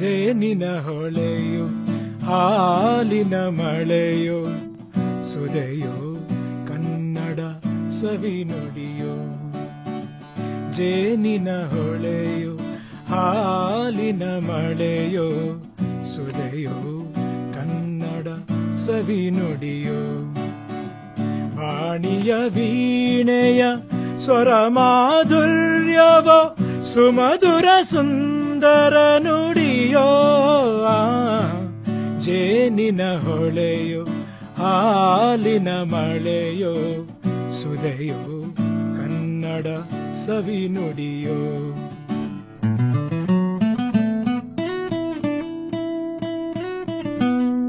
ಜೇನಿನ ಹೊಳೆಯೋ ಹಾಲಿನ ಮಳೆಯೋ ಸುದೆಯೋ ಕನ್ನಡ ಸವಿ ನುಡಿಯೋ. ಜೇನಿನ ಹೊಳೆಯೋ ಹಾಲಿನ ಮಳೆಯೋ ಸುದೆಯೋ ಕನ್ನಡ ಸವಿ ನುಡಿಯೋ. ವಾಣಿಯ ವೀಣೆಯ ಸ್ವರ ಮಾಧುರ್ಯವೋ ಸುಮಧುರ ಸುಂದರ ನುಡಿಯೋ. ಜೇನಿನ ಹೊಳೆಯೋ ಹಾಲಿನ ಮಳೆಯೋ ಸುದೆಯೋ ಕನ್ನಡ ಸವಿ ನುಡಿಯೋ.